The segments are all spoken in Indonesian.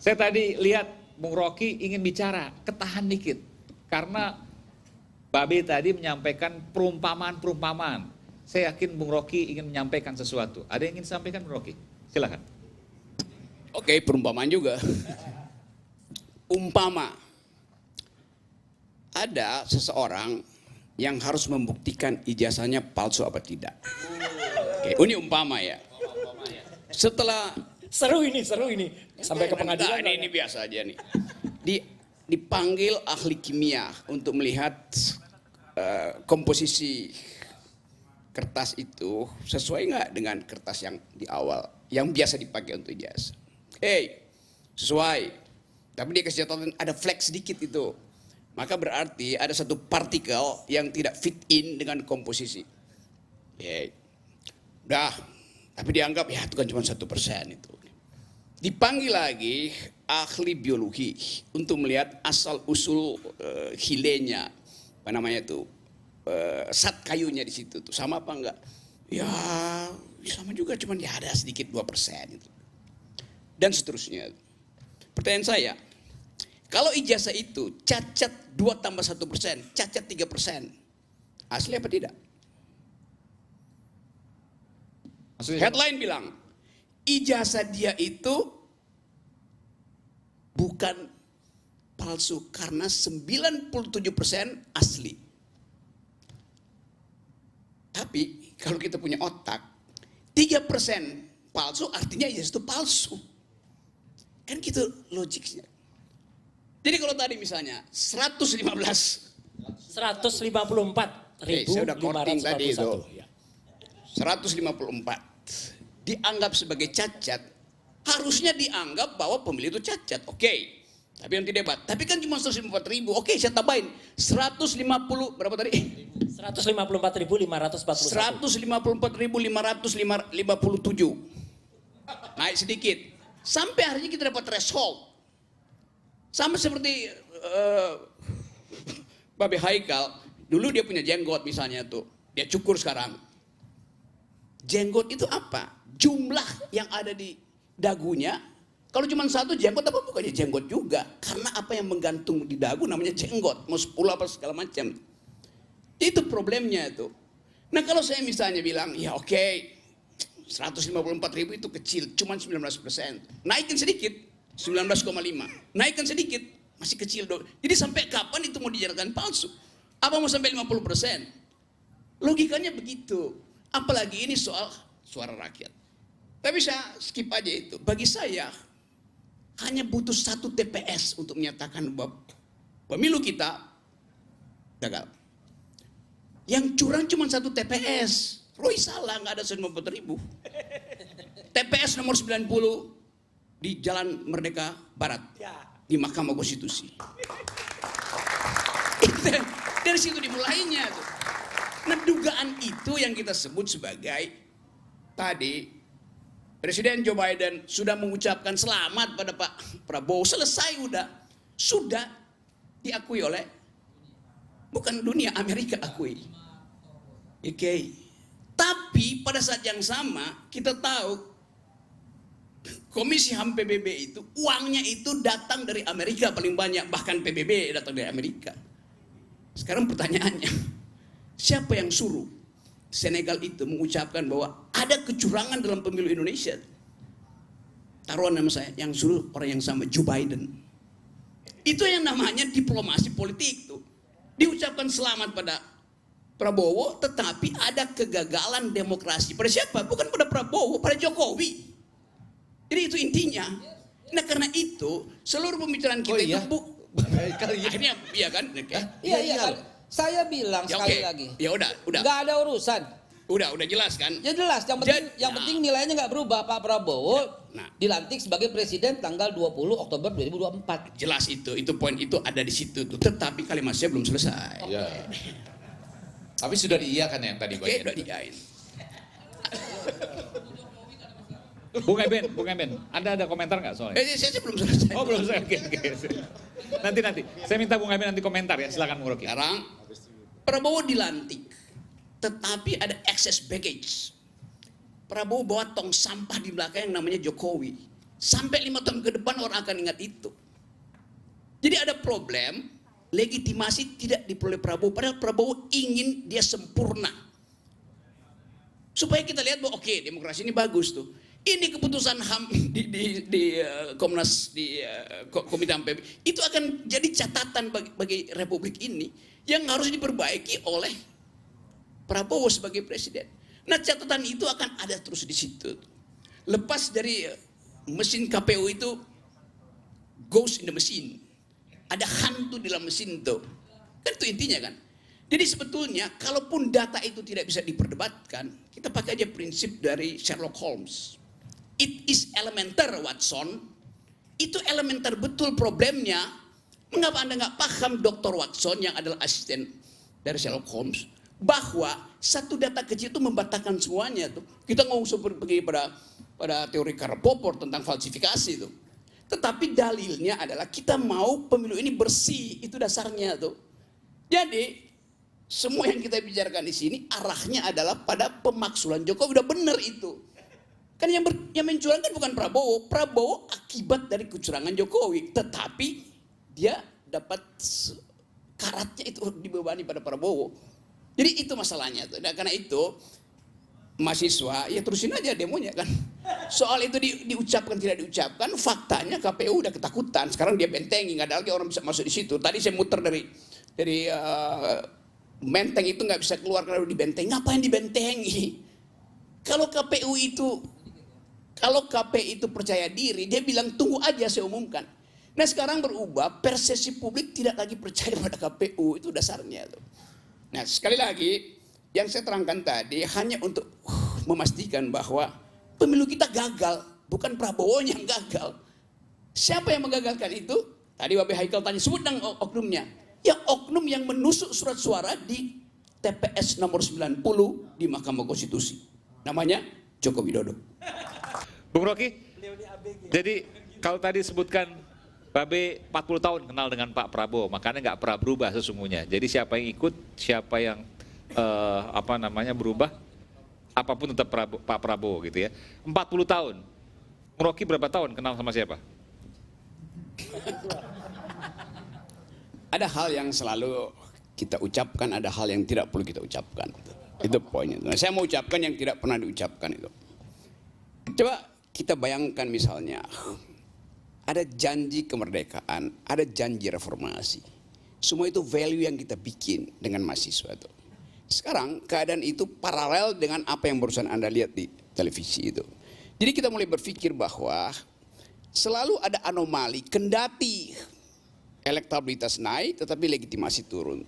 Saya tadi lihat Bung Rocky ingin bicara, ketahan dikit. Karena Babe tadi menyampaikan perumpamaan-perumpamaan. Saya yakin Bung Rocky ingin menyampaikan sesuatu. Ada yang ingin disampaikan Bung Rocky? Silakan. Oke, perumpamaan juga. Umpama ada seseorang yang harus membuktikan ijazahnya palsu apa tidak. Oke, ini umpama ya. Setelah Seru ini. Sampai ke pengadilan. ini biasa aja nih. Dipanggil ahli kimia untuk melihat komposisi kertas itu sesuai nggak dengan kertas yang di awal, yang biasa dipakai untuk ijazah. Sesuai. Tapi dia kasih catatan ada flek sedikit itu. Maka berarti ada satu partikel yang tidak fit in dengan komposisi. Udah, tapi dianggap ya itu kan cuma 1% itu. Dipanggil lagi ahli biologi untuk melihat asal usul hilenya, apa namanya itu, zat kayunya di situ tuh sama apa enggak? Ya sama juga, cuman ya ada sedikit 2% itu. Dan seterusnya. Pertanyaan saya, kalau ijazah itu cacat 2 tambah 1%, cacat 3%, asli apa tidak? Maksudnya, Headline bilang, ijazah dia itu bukan palsu karena 97% asli. Tapi kalau kita punya otak, 3% palsu artinya ijazah itu palsu. Kan gitu logiknya. Jadi kalau tadi misalnya 154.541. saya udah korting tadi itu. 154 dianggap sebagai cacat, harusnya dianggap bahwa pemilih itu cacat. Oke. Tapi nanti debat. Tapi kan cuma 154.000. Oke, saya tambahin 150 berapa tadi? 154.541. 154.557. Naik sedikit. Sampai akhirnya kita dapat threshold. Sama seperti Babe Haikal, dulu dia punya jenggot misalnya tuh. Dia cukur sekarang. Jenggot itu apa? Jumlah yang ada di dagunya. Kalau cuma satu jenggot apa bukannya jenggot juga. Karena apa yang menggantung di dagu namanya jenggot. Mau 10 apa segala macam. Itu problemnya itu. Nah kalau saya misalnya bilang, ya oke, 154.000 itu kecil, cuma 19%. Naikin sedikit, 19,5. Naikkan sedikit, masih kecil dong. Jadi sampai kapan itu mau dijadikan palsu? Apa mau sampai 50%? Logikanya begitu. Apalagi ini soal suara rakyat. Tapi saya skip aja itu. Bagi saya, hanya butuh 1 TPS untuk menyatakan bahwa pemilu kita gagal. Yang curang cuma 1 TPS. Roy salah, nggak ada 154.000. TPS nomor 90 di Jalan Merdeka Barat, di Mahkamah Konstitusi. Dari situ dimulainya tuh. Nah, dugaan itu yang kita sebut sebagai tadi Presiden Joe Biden sudah mengucapkan selamat pada Pak Prabowo, selesai sudah diakui oleh bukan dunia, Amerika akui. Oke. Tapi pada saat yang sama kita tahu Komisi HAM PBB itu uangnya itu datang dari Amerika paling banyak, bahkan PBB datang dari Amerika. Sekarang pertanyaannya, siapa yang suruh Senegal itu mengucapkan bahwa ada kecurangan dalam pemilu Indonesia? Taruhan nama saya, yang suruh orang yang sama, Joe Biden. Itu yang namanya diplomasi politik tuh. Diucapkan selamat pada Prabowo, tetapi ada kegagalan demokrasi. Pada siapa? Bukan pada Prabowo, pada Jokowi. Jadi itu intinya. Nah karena itu seluruh pembicaraan kita itu akhirnya iya kan? Iya kan. Saya bilang sekali lagi. Ya udah. Nggak ada urusan. Udah jelas kan? Ya jelas. Yang penting nilainya nggak berubah. Pak Prabowo dilantik sebagai presiden tanggal 20 Oktober 2024. Jelas itu poin itu ada di situ tuh. Tetapi kalimat saya belum selesai. Ya. Tapi sudah diiyakan yang tadi. Oke, udah diiyain. Bung Eben, Anda ada komentar nggak soalnya? Saya belum selesai. Oh belum selesai. Oke. Nanti. Saya minta Bung Eben nanti komentar ya. Silakan Bung Rocky. Sekarang Prabowo dilantik, tetapi ada excess baggage. Prabowo bawa tong sampah di belakang yang namanya Jokowi. Sampai 5 tahun ke depan orang akan ingat itu. Jadi ada problem, legitimasi tidak diperoleh Prabowo, padahal Prabowo ingin dia sempurna. Supaya kita lihat bahwa oke, demokrasi ini bagus tuh. Ini keputusan HAM di Komnas, di Komite HAM PBB, itu akan jadi catatan bagi Republik ini yang harus diperbaiki oleh Prabowo sebagai presiden. Nah, catatan itu akan ada terus di situ. Lepas dari mesin KPU itu ghost in the machine. Ada hantu di dalam mesin tuh. Kan itu intinya kan. Jadi sebetulnya kalaupun data itu tidak bisa diperdebatkan, kita pakai aja prinsip dari Sherlock Holmes. It is elementer, Watson. Itu elementer betul problemnya. Mengapa Anda nggak paham Dr. Watson yang adalah asisten dari Sherlock Holmes? Bahwa satu data kecil itu membatalkan semuanya tuh. Kita ngomong seperti pada teori Karl Popper tentang falsifikasi itu. Tetapi dalilnya adalah kita mau pemilu ini bersih, itu dasarnya tuh. Jadi semua yang kita bicarakan di sini arahnya adalah pada pemaksulan Jokowi, udah benar itu. Kan yang mencurangkan bukan Prabowo, Prabowo akibat dari kecurangan Jokowi, tetapi dia dapat karatnya itu dibebani pada Prabowo. Jadi itu masalahnya tuh. Nah, karena itu mahasiswa ya terusin aja demonya kan. Soal itu diucapkan tidak diucapkan, faktanya KPU udah ketakutan. Sekarang dia bentengi, nggak ada lagi orang bisa masuk di situ. Tadi saya muter dari Menteng itu nggak bisa keluar karena dibentengi. Ngapain dibentengi? Kalau KPU itu percaya diri, dia bilang tunggu aja saya umumkan. Nah sekarang berubah, persepsi publik tidak lagi percaya pada KPU, itu dasarnya tuh. Nah sekali lagi, yang saya terangkan tadi hanya untuk memastikan bahwa pemilu kita gagal, bukan Prabowo yang gagal. Siapa yang menggagalkan itu? Tadi Wabe Haikal tanya, sebut dong oknumnya. Ya oknum yang menusuk surat suara di TPS nomor 90 di Mahkamah Konstitusi. Namanya Joko Widodo. Bung Rocky, jadi kalau tadi sebutkan Babe 40 tahun kenal dengan Pak Prabowo, makanya nggak pernah berubah sesungguhnya. Jadi siapa yang ikut, siapa yang berubah, apapun tetap Pak Prabowo gitu ya. 40 tahun, Bung Rocky berapa tahun kenal sama siapa? Ada hal yang selalu kita ucapkan, ada hal yang tidak perlu kita ucapkan. Itu poinnya. Nah, saya mau ucapkan yang tidak pernah diucapkan itu. Coba kita bayangkan misalnya, ada janji kemerdekaan, ada janji reformasi. Semua itu value yang kita bikin dengan mahasiswa itu. Sekarang keadaan itu paralel dengan apa yang barusan Anda lihat di televisi itu. Jadi kita mulai berpikir bahwa selalu ada anomali, kendati elektabilitas naik tetapi legitimasi turun.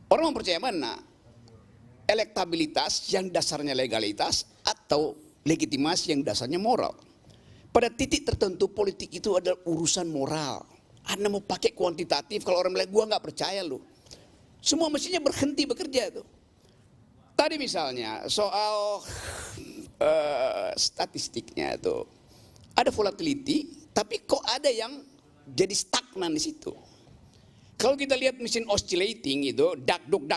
Orang mempercaya mana? Elektabilitas yang dasarnya legalitas atau legitimasi yang dasarnya moral. Pada titik tertentu politik itu adalah urusan moral. Anda mau pakai kuantitatif, kalau orang bilang gua nggak percaya lu. Semua mestinya berhenti bekerja tuh. Tadi misalnya soal statistiknya itu ada volatility, tapi kok ada yang jadi stagnan di situ. Kalau kita lihat mesin oscillating itu, dak duk,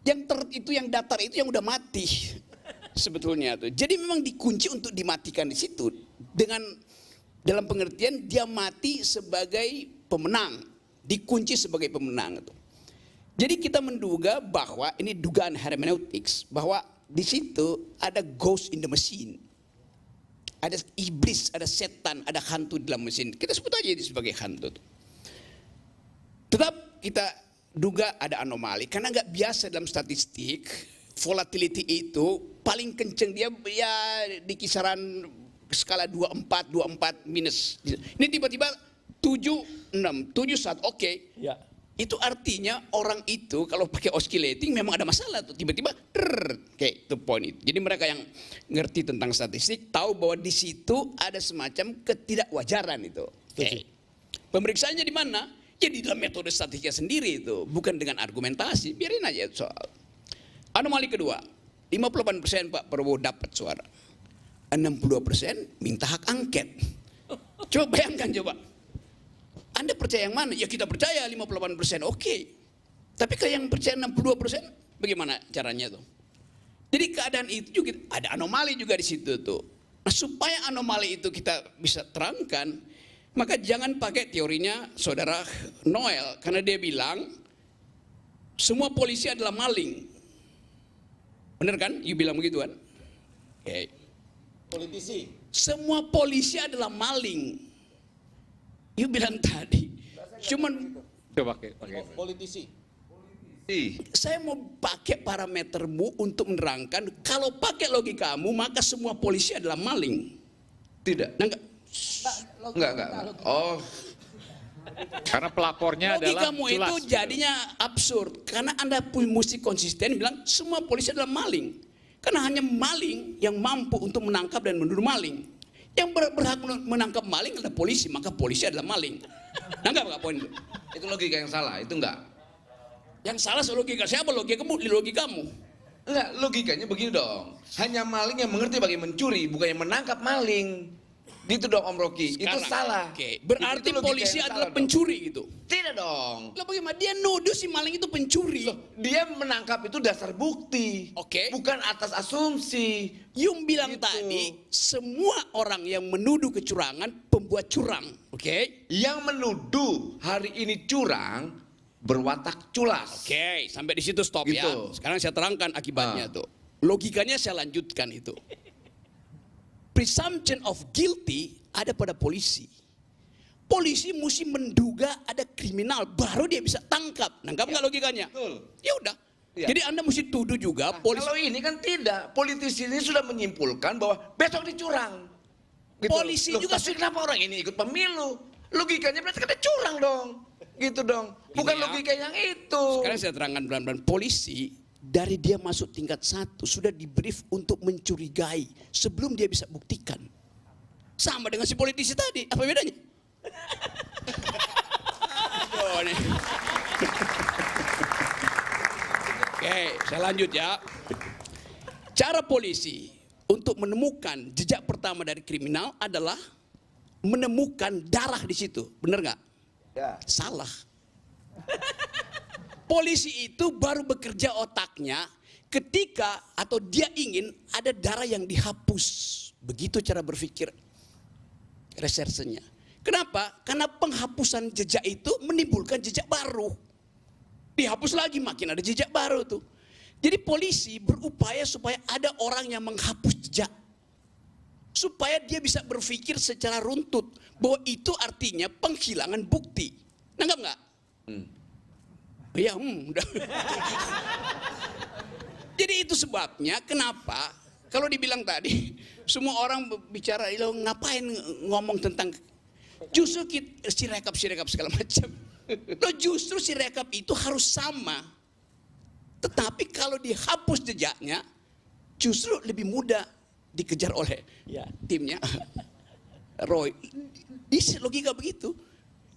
yang itu yang datar itu yang udah mati sebetulnya tuh. Jadi memang dikunci untuk dimatikan di situ dengan dalam pengertian dia mati sebagai pemenang, dikunci sebagai pemenang itu. Jadi kita menduga bahwa ini dugaan hermeneutics bahwa di situ ada ghost in the machine. Ada iblis, ada setan, ada hantu di dalam mesin. Kita sebut aja ini sebagai hantu tuh. Tetap kita duga ada anomali karena nggak biasa dalam statistik volatility itu paling kenceng dia ya di kisaran skala 24 minus. Ini tiba-tiba 7 6 7 1 oke. Ya. Itu artinya orang itu kalau pakai oscillating memang ada masalah tuh tiba-tiba oke itu poin itu. Jadi mereka yang ngerti tentang statistik tahu bahwa di situ ada semacam ketidakwajaran itu. Oke. Pemeriksaannya di mana? Ya di dalam metode statistiknya sendiri itu, bukan dengan argumentasi. Biarin aja soal. Anomali kedua, 58% Pak Prabowo dapat suara. 62% minta hak angket. Coba bayangkan coba. Anda percaya yang mana? Ya kita percaya 58%, oke. Tapi kalau yang percaya 62%, bagaimana caranya tuh? Jadi keadaan itu juga ada anomali juga di situ tuh. Nah, supaya anomali itu kita bisa terangkan, maka jangan pakai teorinya saudara Noel, karena dia bilang semua polisi adalah maling. Benar kan? You bilang begitu kan? Oke. Politisi. Semua polisi adalah maling. You bilang tadi. Cuman Coba pakai. Politisi. saya mau pakai parametermu untuk menerangkan kalau pakai logikamu maka semua polisi adalah maling. Tidak. Nah, enggak. Enggak. Oh, Karena pelapornya adalah Logikamu culas. itu jadinya absurd karena Anda mesti konsisten bilang semua polisi adalah maling. Karena hanya maling yang mampu untuk menangkap dan menuduh maling. Yang berhak menangkap maling adalah polisi, maka polisi adalah maling. Nangkap poin itu? itu logika yang salah, itu enggak. Yang salah logika siapa? Logikamu di logikamu. Enggak, logikanya begini dong. Hanya maling yang mengerti bagaimana mencuri, bukan yang menangkap maling. Gitu dong Om Rocky, itu Sekarang, salah. Oke, berarti Itu logika polisi yang adalah salah pencuri gitu. dong. Tidak dong. Lah bagaimana dia nuduh si maling itu pencuri? Dia menangkap itu dasar bukti. Oke. Bukan atas asumsi. Yung bilang Gitu. tadi semua orang yang menuduh kecurangan pembuat curang, oke? Yang menuduh hari ini curang berwatak culas. Oke, sampai di situ stop ya. Gitu. Sekarang saya terangkan akibatnya Ah. tuh. Logikanya saya lanjutkan itu. Presumption of guilty ada pada polisi. Polisi mesti menduga ada kriminal baru dia bisa tangkap. Nangkap nggak logikanya? Betul. Ya udah. Ya. Jadi Anda mesti tuduh juga polisi. Kalau ini kan tidak, politisi ini sudah menyimpulkan bahwa besok dicurang. Polisi Loh, juga tapi kenapa orang ini ikut pemilu? Logikanya berarti kan dia curang dong. Gitu dong. Bukan Ini ya. logika yang itu. Sekarang saya terangkan pelan-pelan. Polisi dari dia masuk tingkat 1 sudah di brief untuk mencurigai sebelum dia bisa buktikan. Sama dengan si politisi tadi. Apa bedanya? Oh, nih. Oke, saya lanjut ya. Cara polisi untuk menemukan jejak pertama dari kriminal adalah menemukan darah di situ. Benar nggak? Ya. Salah. Polisi itu baru bekerja otaknya ketika atau dia ingin ada darah yang dihapus. Begitu cara berpikir resersenya. Kenapa? Karena penghapusan jejak itu menimbulkan jejak baru. Dihapus lagi makin ada jejak baru tuh. Jadi polisi berupaya supaya ada orang yang menghapus jejak. Supaya dia bisa berpikir secara runtut. Bahwa itu artinya penghilangan bukti. Nanggap nggak? Ya, udah. Jadi itu sebabnya kenapa kalau dibilang tadi semua orang bicara lo ngapain ngomong tentang justru si rekap segala macam. Lo justru si rekap itu harus sama. Tetapi kalau dihapus jejaknya justru lebih mudah dikejar oleh timnya Roy. Ini logika begitu.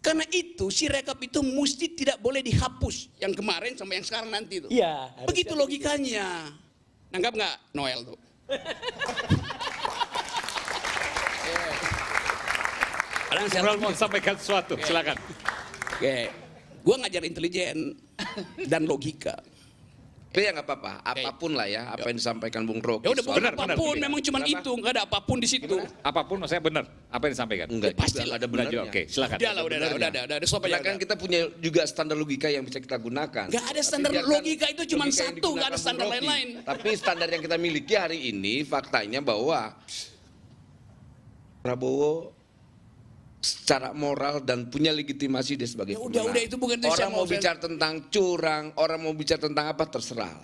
Karena itu si rekap itu mesti tidak boleh dihapus yang kemarin sama yang sekarang nanti itu. Iya. Begitu logikanya. Nanggap nggak Noel tuh? Kadang saya Noel mau sampaikan sesuatu, silakan. Oke, gue ngajar intelijen dan logika. Tapi ya nggak apa-apa, apapun lah ya apa yang disampaikan Bung Rocky. Ya udah bukan Benar, apapun, benar. memang cuma Kenapa? itu, nggak ada apapun di situ. Apapun maksudnya benar apa yang disampaikan. Enggak Pasti juga, lah. nggak ada benarnya. Oke, silakan. Udah lah, udah, stop aja. Karena kan kita punya juga standar logika yang bisa kita gunakan. Nggak ada standar Tapi logika itu cuma logika yang satu, nggak ada digunakan standar Bung Rocky. lain-lain. Tapi standar yang kita miliki hari ini faktanya bahwa Prabowo secara moral dan punya legitimasi dia sebagai Ya udah, pemenang. itu bukan itu saya orang mau mau- bicara tentang curang, orang mau bicara tentang apa terserah.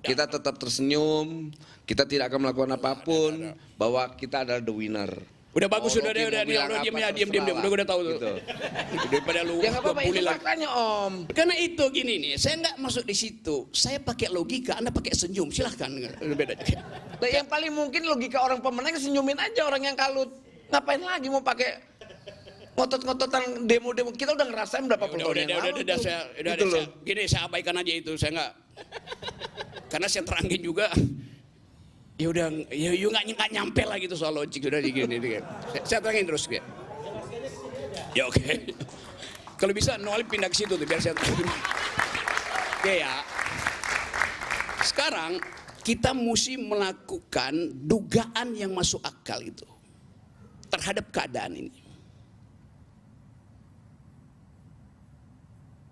Kita tetap tersenyum, kita tidak akan melakukan apapun, bahwa kita adalah the winner. Udah bagus, Mau udah Rocky deh, udah mau bilang diam apa, ya, diam. terserah Udah gue udah tahu tuh. gitu. Daripada lu Ya nggak apa-apa, bully itu lagi. faktanya Om. Karena itu gini nih, saya nggak masuk di situ. Saya pakai logika, Anda pakai senyum. Silahkan. Udah beda. Nah, yang paling mungkin logika orang pemenang senyumin aja orang yang kalut. Ngapain lagi mau pakai ngotot-ngototan demo-demo. Kita udah ngerasain berapa puluh tahun yang lalu. Udah, tuh. saya, Gitu loh. gini saya abaikan aja itu. Saya nggak, karena saya terangin juga. Ya udah, ya nggak nyampe lah gitu soal logik. Udah gini. Saya terangin terus. Ya oke. Kalau bisa Noel pindah ke situ tuh biar saya terangin. Oke ya. Sekarang kita mesti melakukan dugaan yang masuk akal itu terhadap keadaan ini.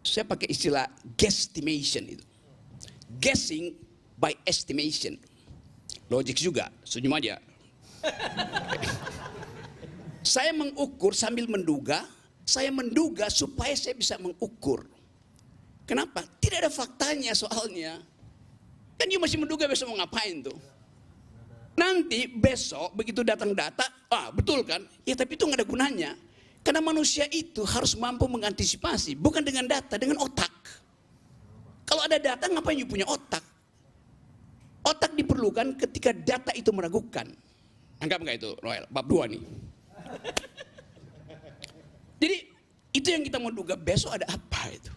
Saya pakai istilah guesstimation itu. Guessing by estimation. Logik juga, senyum aja. Saya mengukur sambil menduga, saya menduga supaya saya bisa mengukur. Kenapa? Tidak ada faktanya soalnya. Kan you masih menduga besok mau ngapain tuh. Nanti besok begitu datang data, betul kan? Ya tapi itu nggak ada gunanya. Karena manusia itu harus mampu mengantisipasi, bukan dengan data, dengan otak. Kalau ada data ngapain you punya otak? Otak diperlukan ketika data itu meragukan. Anggap nggak itu, Royal? Bab 2 nih. Jadi itu yang kita mau duga besok ada apa itu.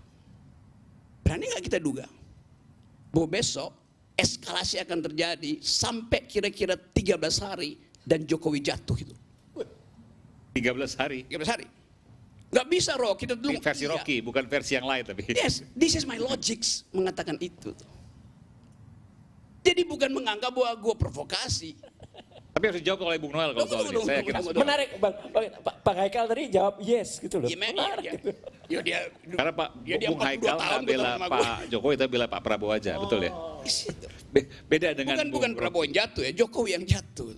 Berani nggak kita duga bahwa besok eskalasi akan terjadi sampai kira-kira 13 hari dan Jokowi jatuh itu. 13 hari. 13 hari. Nggak bisa kita dulu. Versi Rocky, bukan versi yang lain tapi. Yes, this is my logics mengatakan itu. Jadi bukan menganggap bahwa gue provokasi. Tapi harus dijawab oleh Bung Noel kalau soal ini. Saya yakin. Menarik, Pak Haikal tadi jawab yes gitu loh. Iya, menarik. Ya, Karena Bung 42 Haikal tahun nggak bela ketemu Pak Jokowi, tapi bela Pak Prabowo aja, betul ya? Beda dengan bukan Prabowo yang jatuh ya, Jokowi yang jatuh.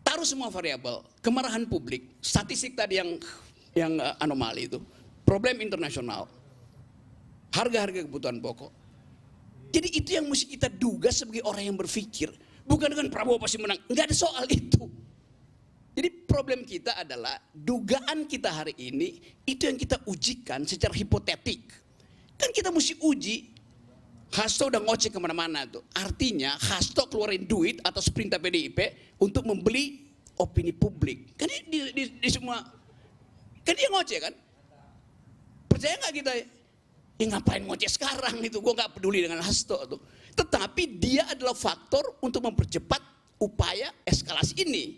Taruh semua variabel, kemarahan publik, statistik tadi yang anomali itu, problem internasional, harga-harga kebutuhan pokok. Jadi itu yang mesti kita duga sebagai orang yang berpikir. Bukan dengan Prabowo pasti menang, nggak ada soal itu. Jadi problem kita adalah dugaan kita hari ini itu yang kita ujikan secara hipotetik. Kan kita mesti uji. Hasto udah ngoceh kemana-mana tuh. Artinya Hasto keluarin duit atas perintah PDIP untuk membeli opini publik. Kan di semua, kan dia ngoceh kan? Percaya nggak kita? Ya ngapain ngoceh sekarang itu? Gue nggak peduli dengan Hasto tuh. Tetapi dia adalah faktor untuk mempercepat upaya eskalasi ini.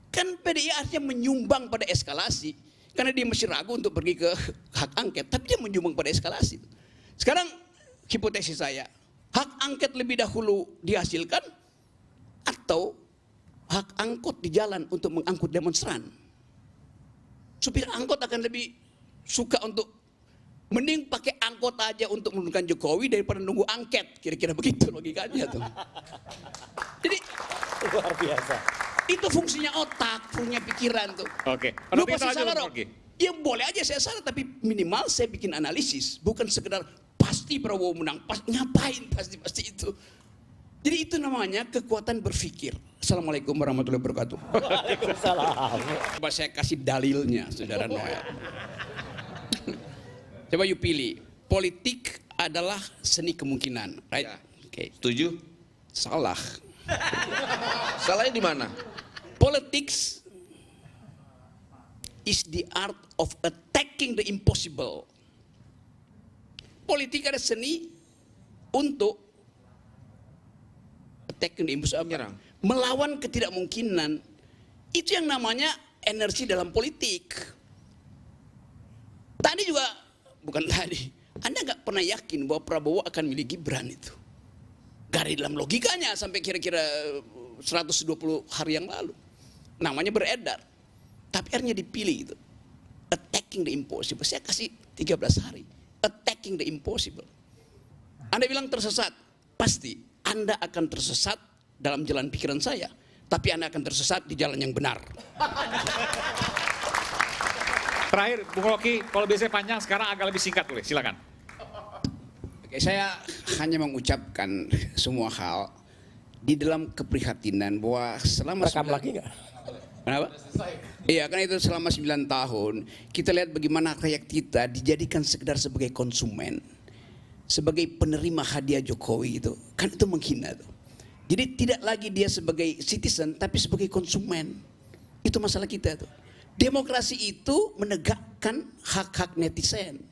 Kan PDI artinya menyumbang pada eskalasi. Karena dia masih ragu untuk pergi ke hak angket. Tapi dia menyumbang pada eskalasi. Sekarang hipotesis saya, hak angket lebih dahulu dihasilkan atau hak angkut di jalan untuk mengangkut demonstran. Supir angkot akan lebih suka untuk mending pakai angkot aja untuk menurunkan Jokowi daripada nunggu angket. Kira-kira begitu logikanya tuh. Jadi Luar biasa. itu fungsinya otak, punya pikiran tuh. Oke. Lu Kita pasti lanjut, salah Bung dong. Rocky. Ya boleh aja saya salah, tapi minimal saya bikin analisis, bukan sekedar pasti Prabowo menang. Ngapain pasti itu? Jadi itu namanya kekuatan berpikir. Assalamualaikum warahmatullahi wabarakatuh. Waalaikumsalam. Coba saya kasih dalilnya, Saudara Noel. Coba you pilih. Politik adalah seni kemungkinan, right? Oke. Setuju? Salah. Salahnya di mana? Politics is the art of attacking the impossible. Politik ada seni untuk attacking the impossible. Menyerang. Melawan ketidakmungkinan. Itu yang namanya energi dalam politik. Tadi juga, bukan tadi, Anda nggak pernah yakin bahwa Prabowo akan milih Gibran itu. Gak ada dalam logikanya sampai kira-kira 120 hari yang lalu. Namanya beredar. Tapi akhirnya dipilih itu. Attacking the impossible. Saya kasih 13 hari. Attacking the impossible. Anda bilang tersesat. Pasti Anda akan tersesat dalam jalan pikiran saya. Tapi Anda akan tersesat di jalan yang benar. Terakhir, Bung Rocky, kalau biasanya panjang, sekarang agak lebih singkat boleh, silakan. Oke, saya hanya mengucapkan semua hal di dalam keprihatinan bahwa selama Rekam lagi nggak? Kenapa? Iya, karena itu selama 9 tahun kita lihat bagaimana rakyat kita dijadikan sekedar sebagai konsumen, sebagai penerima hadiah Jokowi itu, kan itu menghina tuh. Jadi tidak lagi dia sebagai citizen tapi sebagai konsumen. Itu masalah kita tuh. Demokrasi itu menegakkan hak-hak netizen,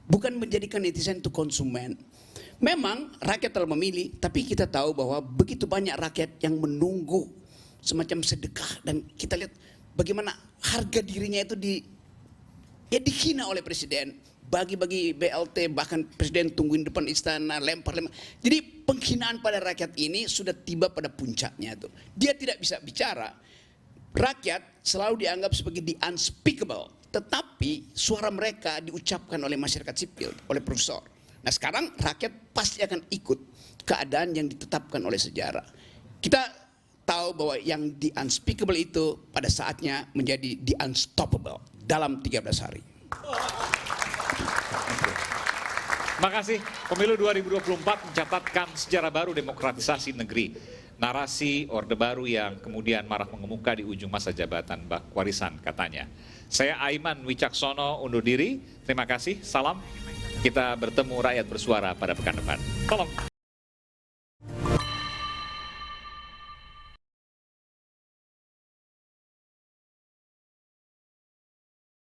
bukan menjadikan netizen itu konsumen. Memang rakyat telah memilih, tapi kita tahu bahwa begitu banyak rakyat yang menunggu semacam sedekah, dan kita lihat bagaimana harga dirinya itu dihina oleh presiden. bagi-bagi BLT, bahkan presiden tungguin depan istana, lempar-lempar. Jadi penghinaan pada rakyat ini sudah tiba pada puncaknya tuh. Dia tidak bisa bicara. Rakyat selalu dianggap sebagai the unspeakable, tetapi suara mereka diucapkan oleh masyarakat sipil, oleh profesor. Nah sekarang rakyat pasti akan ikut keadaan yang ditetapkan oleh sejarah. Kita tahu bahwa yang the unspeakable itu pada saatnya menjadi the unstoppable dalam 13 hari. Makasih. Pemilu 2024 mencatatkan sejarah baru demokratisasi negeri. Narasi Orde Baru yang kemudian marak mengemuka di ujung masa jabatan warisan katanya. Saya Aiman Wicaksono undur diri. Terima kasih. Salam. Kita bertemu rakyat bersuara pada pekan depan. Salam.